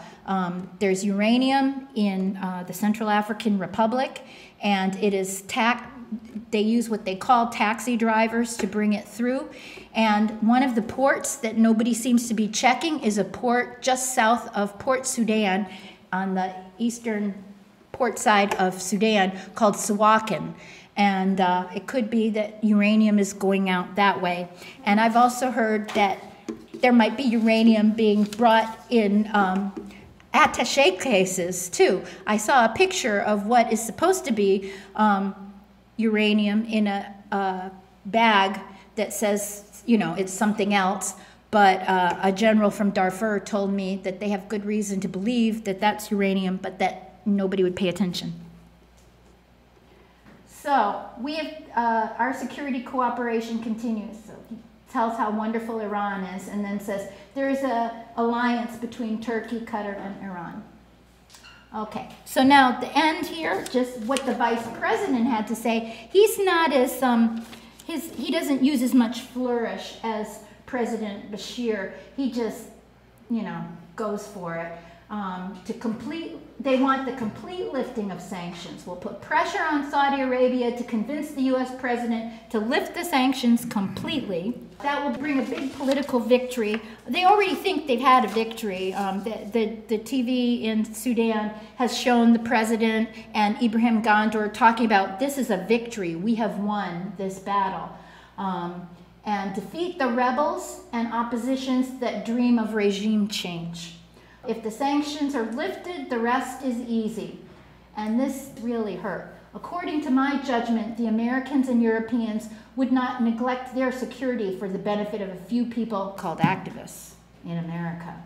There's uranium in the Central African Republic, and it is they use what they call taxi drivers to bring it through. And one of the ports that nobody seems to be checking is a port just south of Port Sudan on the eastern port side of Sudan called Sawakin. And it could be that uranium is going out that way. And I've also heard that there might be uranium being brought in attaché cases too. I saw a picture of what is supposed to be uranium in a bag that says, it's something else. But a general from Darfur told me that they have good reason to believe that that's uranium, but that nobody would pay attention. So we have, our security cooperation continues. So he tells how wonderful Iran is, and then says there is an alliance between Turkey, Qatar, and Iran. Okay, so now at the end here, just what the vice president had to say. He's not as, he doesn't use as much flourish as President Bashir. He just, goes for it. They want the complete lifting of sanctions. We'll put pressure on Saudi Arabia to convince the U.S. president to lift the sanctions completely. That will bring a big political victory. They already think they've had a victory. The TV in Sudan has shown the president and Ibrahim Gondor talking about, this is a victory. We have won this battle. And defeat the rebels and oppositions that dream of regime change. If the sanctions are lifted, the rest is easy. And this really hurt. According to my judgment, the Americans and Europeans would not neglect their security for the benefit of a few people called activists in America.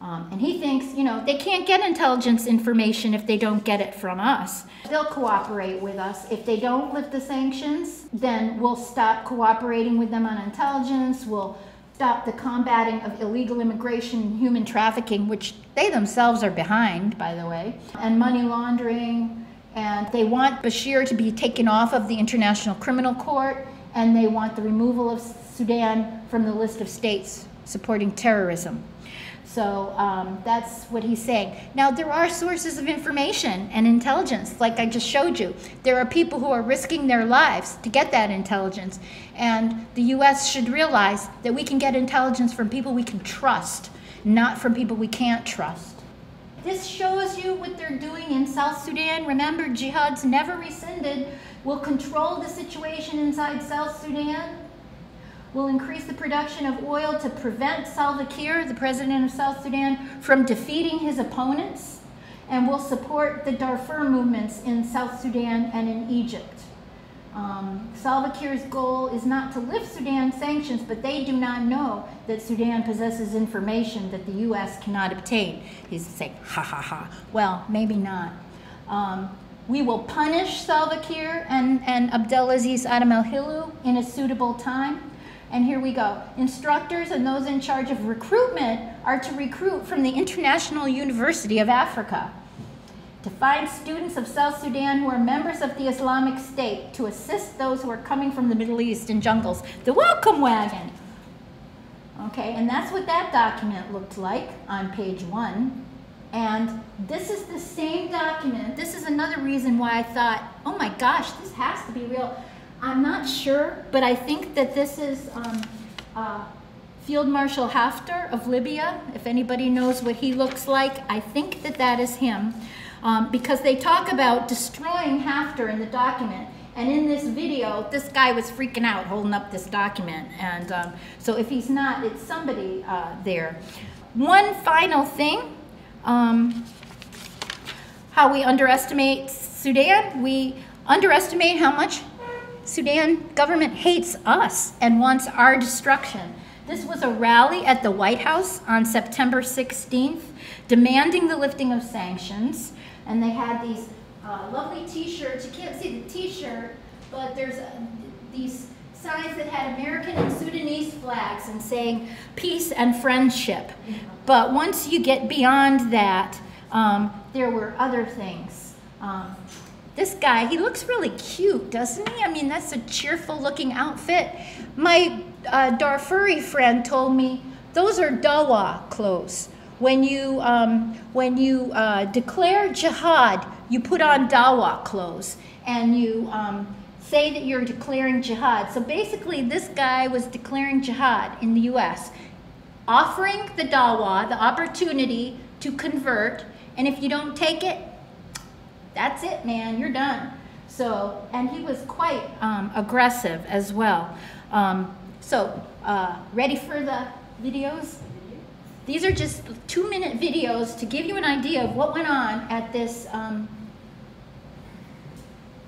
And he thinks, they can't get intelligence information if they don't get it from us. They'll cooperate with us. If they don't lift the sanctions, then we'll stop cooperating with them on intelligence. We'll stop the combating of illegal immigration and human trafficking, which they themselves are behind, by the way, and money laundering. And they want Bashir to be taken off of the International Criminal Court, and they want the removal of Sudan from the list of states supporting terrorism. So that's what he's saying. Now, there are sources of information and intelligence, like I just showed you. There are people who are risking their lives to get that intelligence. And the U.S. should realize that we can get intelligence from people we can trust, not from people we can't trust. This shows you what they're doing in South Sudan. Remember, jihad's never rescinded. We'll control the situation inside South Sudan. We'll increase the production of oil to prevent Salva Kiir, the president of South Sudan, from defeating his opponents. And we'll support the Darfur movements in South Sudan and in Egypt. Salva Kiir's goal is not to lift Sudan's sanctions, but they do not know that Sudan possesses information that the U.S. cannot obtain. He's saying, ha ha ha. Well, maybe not. We will punish Salva Kiir and Abdelaziz Adam el-Hilu in a suitable time. And here we go. Instructors and those in charge of recruitment are to recruit from the International University of Africa, to find students of South Sudan who are members of the Islamic State, to assist those who are coming from the Middle East in jungles. The welcome wagon. Okay, and that's what that document looked like on page 1. And this is the same document. This is another reason why I thought, oh my gosh, this has to be real. I'm not sure, but I think that this is Field Marshal Haftar of Libya. If anybody knows what he looks like, I think that that is him. Because they talk about destroying Haftar in the document. And in this video, this guy was freaking out holding up this document. And so if he's not, it's somebody there. One final thing, how we underestimate Sudan. We underestimate how much Sudan government hates us and wants our destruction. This was a rally at the White House on September 16th, demanding the lifting of sanctions. And they had these lovely t-shirts. You can't see the t-shirt, but there's these signs that had American and Sudanese flags and saying peace and friendship. But once you get beyond that, there were other things. This guy, he looks really cute, doesn't he? I mean, that's a cheerful looking outfit. My Darfuri friend told me those are dawa clothes. When you declare jihad, you put on dawa clothes and you say that you're declaring jihad. So basically, this guy was declaring jihad in the U.S., offering the dawa the opportunity to convert, and if you don't take it, that's it, man, you're done. So, and he was quite aggressive as well. Ready for the videos? These are just 2-minute videos to give you an idea of what went on at this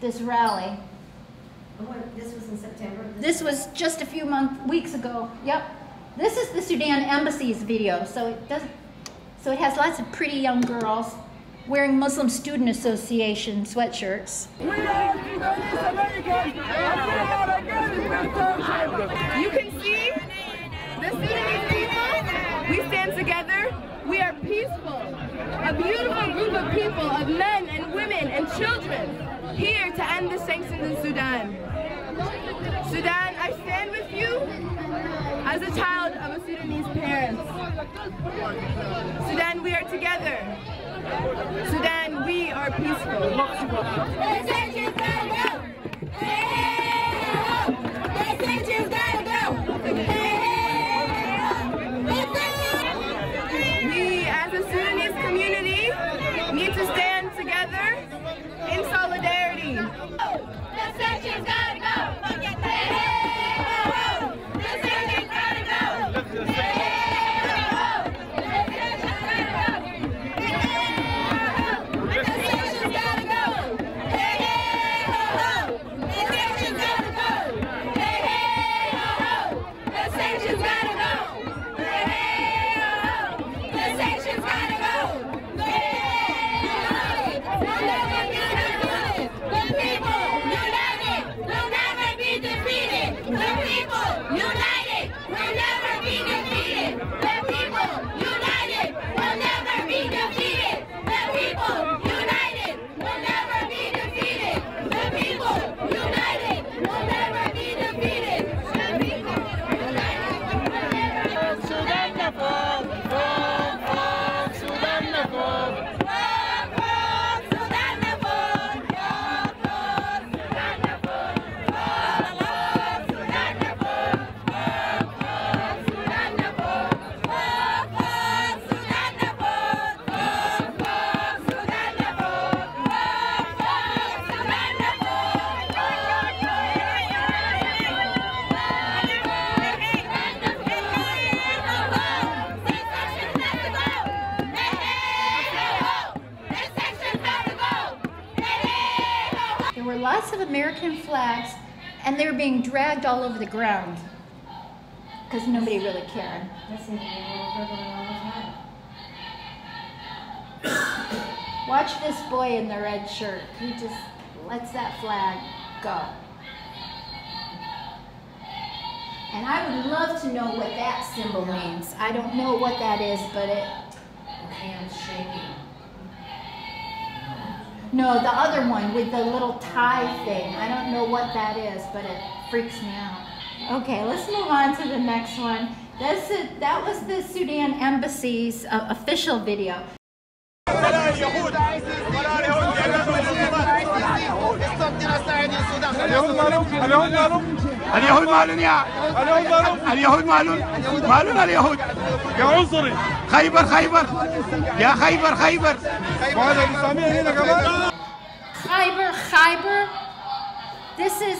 this rally. This was in September? This was just a few weeks ago. Yep. This is the Sudan Embassy's video. So it has lots of pretty young girls wearing Muslim Student Association sweatshirts. You can see the Sudanese people, we stand together, we are peaceful, a beautiful group of people, of men and women and children, here to end the sanctions in Sudan. Sudan, I stand with you as a child of a Sudanese parent. Sudan, we are together. Sudan, we are peaceful. The sanctions gotta go! Hey, the sanctions gotta go! We, as a Sudanese community, need to stand together in solidarity. The sanctions gotta go! Hey, the sanctions gotta go! were lots of American flags, and they were being dragged all over the ground because nobody really cared. Watch this boy in the red shirt. He just lets that flag go. And I would love to know what that symbol means. I don't know what that is, but it... Hands shaking. No, the other one with the little tie thing. I don't know what that is, but it freaks me out. Okay, let's move on to the next one. That was the Sudan Embassy's official video. اليهود مالون يا اليهود مالون اليهود يا عنصري خيبر يا خيبر وهذا الإسلاميين هنا كمان Khyber. This is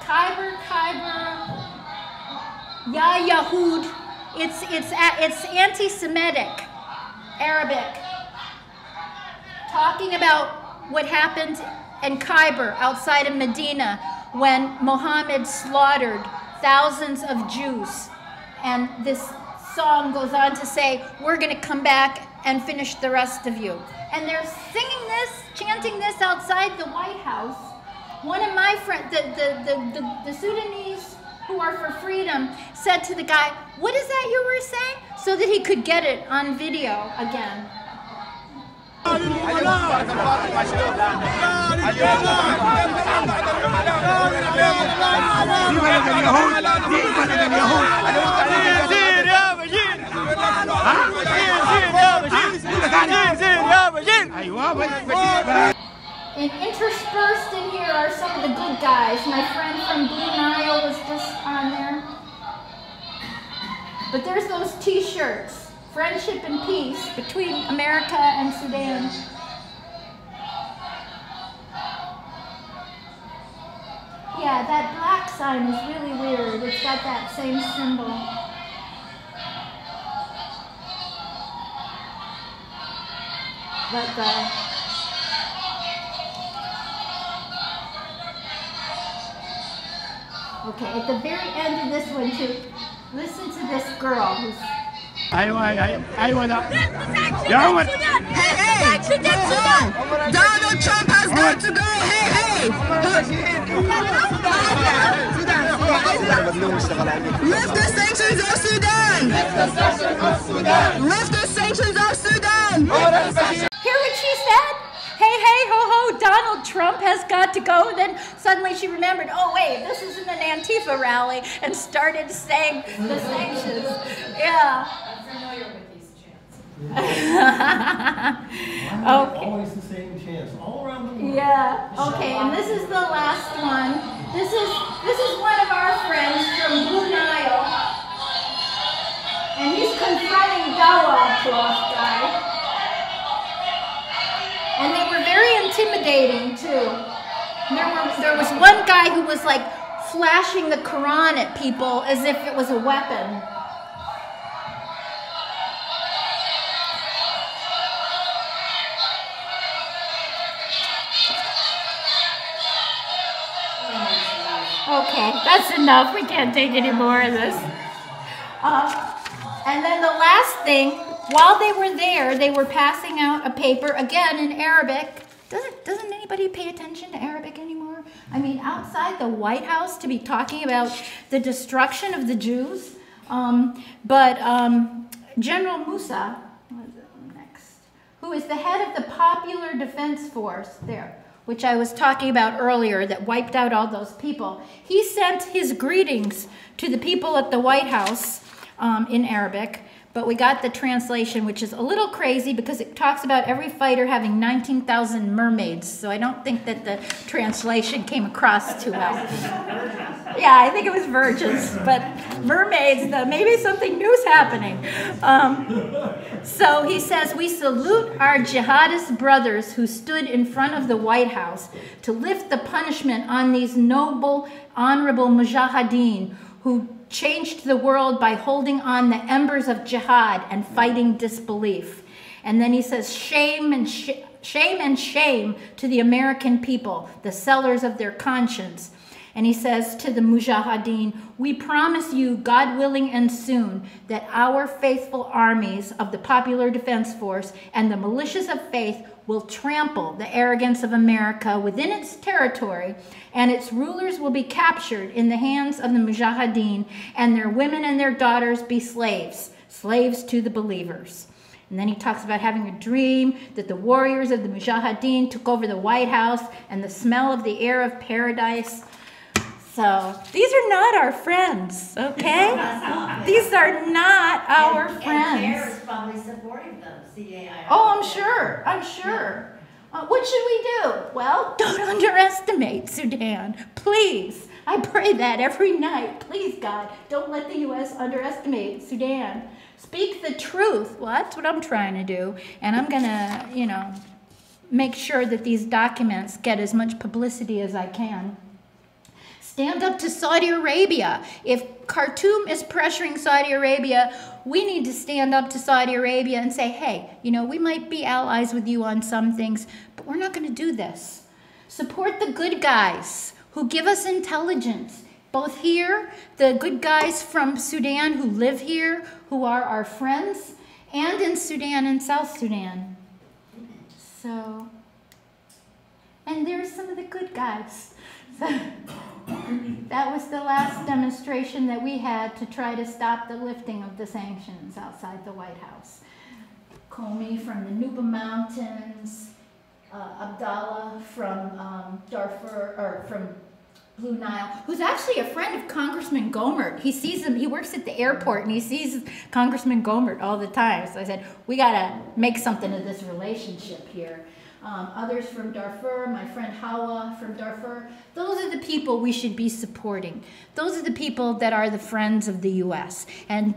Khyber. Ya Yahud. It's anti-Semitic Arabic, talking about what happened in Khyber outside of Medina when Muhammad slaughtered thousands of Jews. And this song goes on to say, we're going to come back and finish the rest of you. And they're singing this, chanting this outside the White House. One of my friends, the Sudanese who are for freedom, said to the guy, what is that you were saying? So that he could get it on video again. And interspersed in here are some of the good guys. My friend from Blue Nile was just on there. But there's those t-shirts, friendship and peace between America and Sudan. Yeah, that black sign is really weird. It's got that same symbol. But okay, at the very end of this one too, listen to this girl who's... أيوة لا يا عمر Hey, Donald Trump has got to go. Hey. Lift the sanctions of Sudan. Lift the sanctions of Sudan. Hear what she said? Hey, ho, ho, Donald Trump has got to go. Then suddenly she remembered, oh, wait, this isn't an Antifa rally, and started saying the sanctions. Yeah. I'm familiar with these chants. Okay. Always the same chants, all around the world. Yeah, okay, and this is the last one. This is one of our friends from Blue Nile. And he's confronting Dawa cloth guy. And they were very intimidating too. There was one guy who was like flashing the Quran at people as if it was a weapon. Okay, that's enough. We can't take any more of this. And then the last thing, while they were there, they were passing out a paper, again in Arabic. Doesn't anybody pay attention to Arabic anymore? I mean, outside the White House to be talking about the destruction of the Jews. General Musa, what is it next? Who is the head of the Popular Defense Force there, which I was talking about earlier, that wiped out all those people. He sent his greetings to the people at the White House in Arabic, but we got the translation, which is a little crazy because it talks about every fighter having 19,000 mermaids, so I don't think that the translation came across too well. Yeah, I think it was virgins, but mermaids, maybe something new's happening. So he says, we salute our jihadist brothers who stood in front of the White House to lift the punishment on these noble, honorable mujahideen who changed the world by holding on the embers of jihad and fighting disbelief. And then he says, shame and shame to the American people, the sellers of their conscience. And he says to the Mujahideen, we promise you, God willing and soon, that our faithful armies of the Popular Defense Force and the militias of faith will trample the arrogance of America within its territory, and its rulers will be captured in the hands of the Mujahideen, and their women and their daughters be slaves to the believers. And then he talks about having a dream that the warriors of the Mujahideen took over the White House and the smell of the air of paradise. So these are not our friends, okay? These are not our friends. And CARE is probably supporting them, CAIR. Oh, I'm sure. What should we do? Well, don't underestimate Sudan, please. I pray that every night. Please, God, don't let the U.S. underestimate Sudan. Speak the truth. Well, that's what I'm trying to do. And I'm going to, make sure that these documents get as much publicity as I can. Stand up to Saudi Arabia. If Khartoum is pressuring Saudi Arabia, we need to stand up to Saudi Arabia and say, hey, we might be allies with you on some things, but we're not going to do this. Support the good guys who give us intelligence, both here, the good guys from Sudan who live here, who are our friends, and in Sudan and South Sudan. So, and there's some of the good guys. So, that was the last demonstration that we had to try to stop the lifting of the sanctions outside the White House. Comey from the Nuba Mountains, Abdallah from Darfur, or from Blue Nile, who's actually a friend of Congressman Gohmert. He sees him, he works at the airport, and he sees Congressman Gohmert all the time. So I said, we gotta make something of this relationship here. Others from Darfur, my friend Hawa from Darfur. Those are the people we should be supporting. Those are the people that are the friends of the U.S. And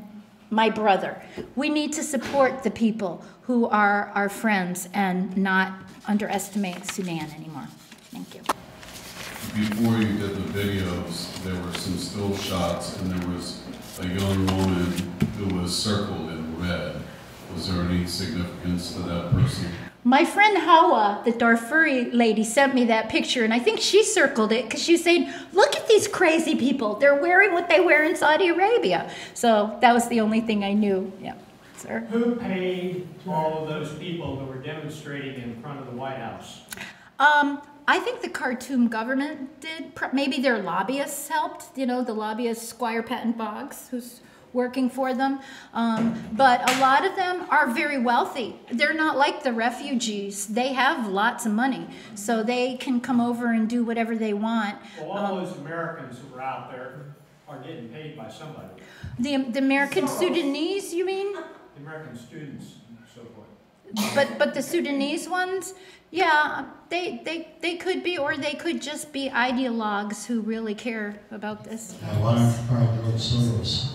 my brother, we need to support the people who are our friends and not underestimate Sudan anymore. Thank you. Before you did the videos, there were some still shots, and there was a young woman who was circled in red. Was there any significance to that person? My friend Hawa, the Darfuri lady, sent me that picture, and I think she circled it because she was saying, look at these crazy people. They're wearing what they wear in Saudi Arabia. So that was the only thing I knew. Yeah, sir. Who paid all of those people that were demonstrating in front of the White House? I think the Khartoum government did. Maybe their lobbyists helped. The lobbyist Squire Patton Boggs, who's working for them. But a lot of them are very wealthy. They're not like the refugees. They have lots of money, so they can come over and do whatever they want. Well, all those Americans who are out there are getting paid by somebody. The American Sudanese, you mean? The American students and so forth. But the Sudanese ones, yeah, they could be, or they could just be ideologues who really care about this. Why don't you try to go Soros?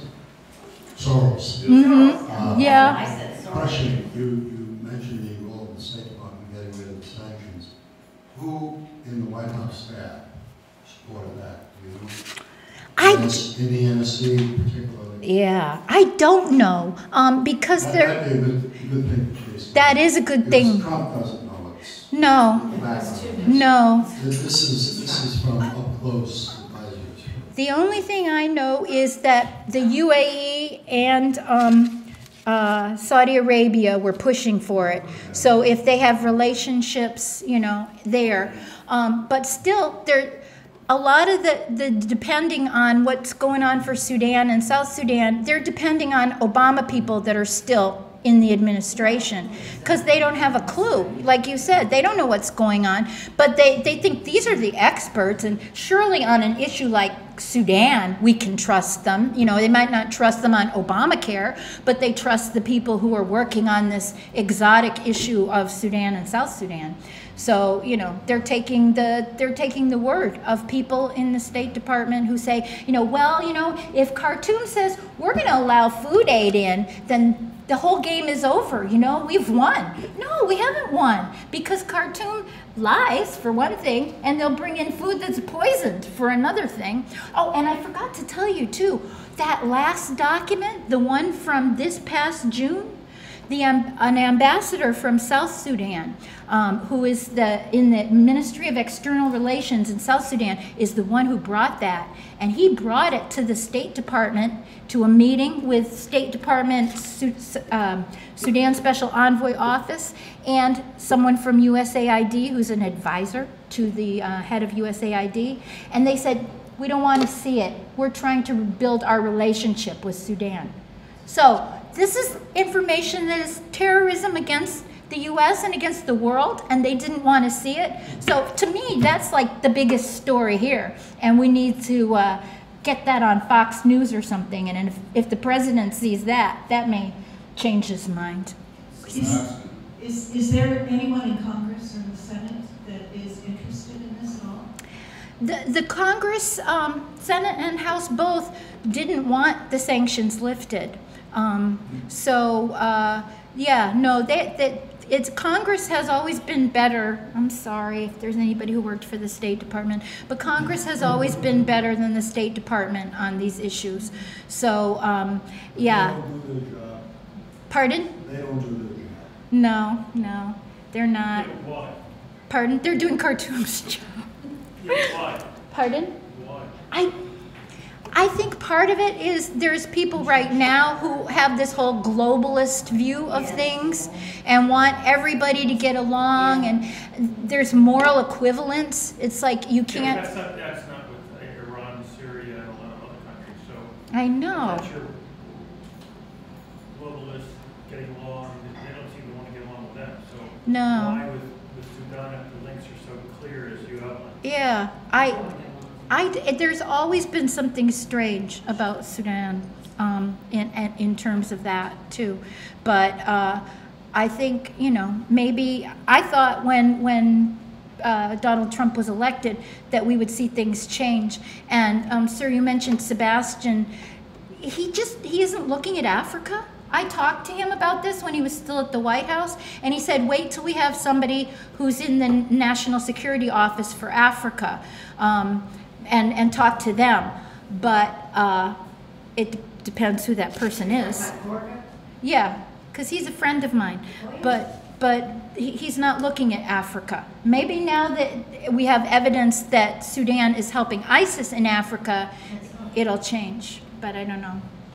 Mm-hmm. Yeah. Question, you mentioned the role of the State Department getting rid of the sanctions. Who in the White House staff supported that? In the NSC particularly? Yeah, I don't know, because that'd be a good thing to chase. That is a good thing. Trump doesn't know it's No. This is from up close. The only thing I know is that the UAE and Saudi Arabia were pushing for it. So if they have relationships, there. But still, a lot of the depending on what's going on for Sudan and South Sudan, they're depending on Obama people that are still in the administration, because they don't have a clue. Like you said, they don't know what's going on, but they think these are the experts, and surely on an issue like Sudan, we can trust them. They might not trust them on Obamacare, but they trust the people who are working on this exotic issue of Sudan and South Sudan. So, they're taking the word of people in the State Department who say, if Khartoum says we're going to allow food aid in, then the whole game is over, we've won. No, we haven't won, because Khartoum lies, for one thing, and they'll bring in food that's poisoned for another thing. Oh, and I forgot to tell you, too, that last document, the one from this past June, an ambassador from South Sudan, who is in the Ministry of External Relations in South Sudan, is the one who brought that. And he brought it to the State Department, to a meeting with State Department Sudan Special Envoy Office, and someone from USAID, who's an advisor to the head of USAID. And they said, we don't want to see it. We're trying to build our relationship with Sudan. So this is information that is terrorism against the U.S. and against the world, and they didn't want to see it. So to me, that's like the biggest story here, and we need to get that on Fox News or something. And if the president sees that, that may change his mind. Is there anyone in Congress or the Senate that is interested in this at all? The Congress, Senate and House both didn't want the sanctions lifted. Yeah, no, Congress has always been better. I'm sorry if there's anybody who worked for the State Department, but Congress has always been better than the State Department on these issues. So, yeah. They don't do their job. Pardon? They don't do their job. No, no, they're not. Why? Pardon? They're doing cartoons job. Why? Pardon? Why? I think part of it is there's people right now who have this whole globalist view of things and want everybody to get along, and there's moral equivalence. It's like you can't. That's not with Iran, Syria, and a lot of other countries. So I know. that's your globalists getting along. They don't seem to want to get along with them. So No. why with Sudan, if the links are so clear as you outlined? Yeah, there's always been something strange about Sudan in terms of that too, but I think, you know, maybe I thought when Donald Trump was elected that we would see things change. And sir, you mentioned Sebastian. He isn't looking at Africa. I talked to him about this when he was still at the White House, and he said, wait till we have somebody who's in the National Security Office for Africa and talk to them. But it depends who that person is. Yeah, because he's a friend of mine. But he's not looking at Africa. Maybe now that we have evidence that Sudan is helping ISIS in Africa, it'll change. But I don't know.